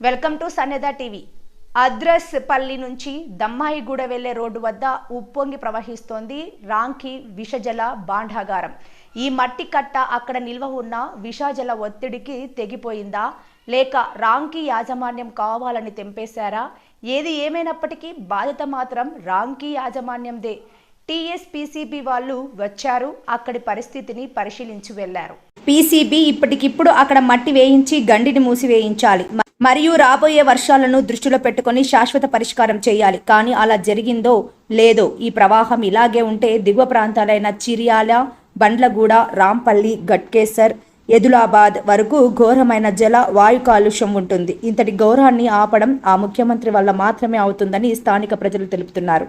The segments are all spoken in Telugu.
Welcome to Sannidha TV. Adraspalli నుంచి దమ్మాయిగూడ వెళ్లే రోడ్డు వద్ద ఉప్పొంగి ప్రవహిస్తోంది రాంకి విషజల భాండాగారం. ఈ మట్టి కట్ట అక్కడ నిల్వ ఉన్న విషజల ఒత్తిడికి తెగిపోయిందా లేక రాంకి యాజమాన్యం కావాలని తెంపేశారా? ఏది ఏమైనప్పటికీ బాధ్యత మాత్రం రాంకి యాజమాన్యందే. టీఎస్పీసీబీ వాళ్ళు వచ్చారు, అక్కడి పరిస్థితిని పరిశీలించి వెళ్లారు. పీసీబీ ఇప్పటికిప్పుడు అక్కడ మట్టి వేయించి గండిని మూసివేయించాలి మరియు రాబోయే వర్షాలను దృష్టిలో పెట్టుకొని శాశ్వత పరిష్కారం చేయాలి. కానీ అలా జరిగిందో లేదో ఈ ప్రవాహం ఇలాగే ఉంటే దిగువ ప్రాంతాలైన చిర్యాల, బండ్లగూడ, రాంపల్లి, గట్కేసర్, ఎదులాబాద్ వరకు ఘోరమైన జల వాయు కాలుష్యం ఉంటుంది. ఇంతటి ఘోరాన్ని ఆపడం ఆ ముఖ్యమంత్రి వల్ల మాత్రమే అవుతుందని స్థానిక ప్రజలు తెలుపుతున్నారు.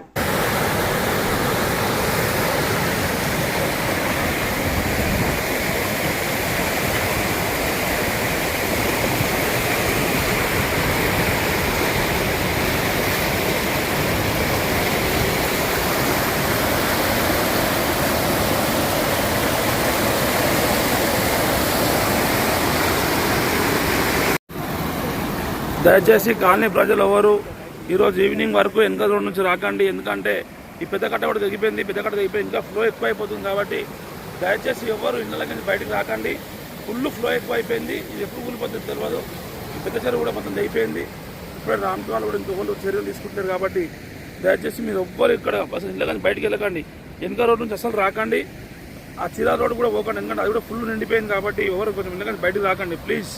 దయచేసి కాలనీ ప్రజలు ఎవరు ఈరోజు ఈవినింగ్ వరకు వెనక రోడ్ నుంచి రాకండి. ఎందుకంటే ఈ పెద్ద కట్ట కూడా తెగిపోయింది. పెద్ద కట్ట తెగిపోయి ఇంకా ఫ్లో ఎక్కువ అయిపోతుంది. కాబట్టి దయచేసి ఎవరు ఇళ్ళకి నుంచి బయటకు రాకండి. ఫుల్ ఫ్లో ఎక్కువ అయిపోయింది. ఇది ఎప్పుడు కూలిపోతుంది తెలియదు. ఈ పెద్ద చెరువు కూడా మొత్తం తెగిపోయింది. ఇప్పుడే రామ్కి వాళ్ళు కూడా ఇంకొకరు చర్యలు తీసుకుంటారు. కాబట్టి దయచేసి మీరు ఎవ్వరు ఇక్కడ అసలు ఇళ్ళ కానీ బయటకు వెళ్ళకండి. వెనక రోడ్ నుంచి అసలు రాకండి. ఆ చిరా రోడ్ కూడా పోకండి. ఎందుకంటే అది కూడా ఫుల్ నిండిపోయింది. కాబట్టి ఎవరు కొంచెం ఇళ్ళ కానీ బయటకు రాకండి ప్లీజ్.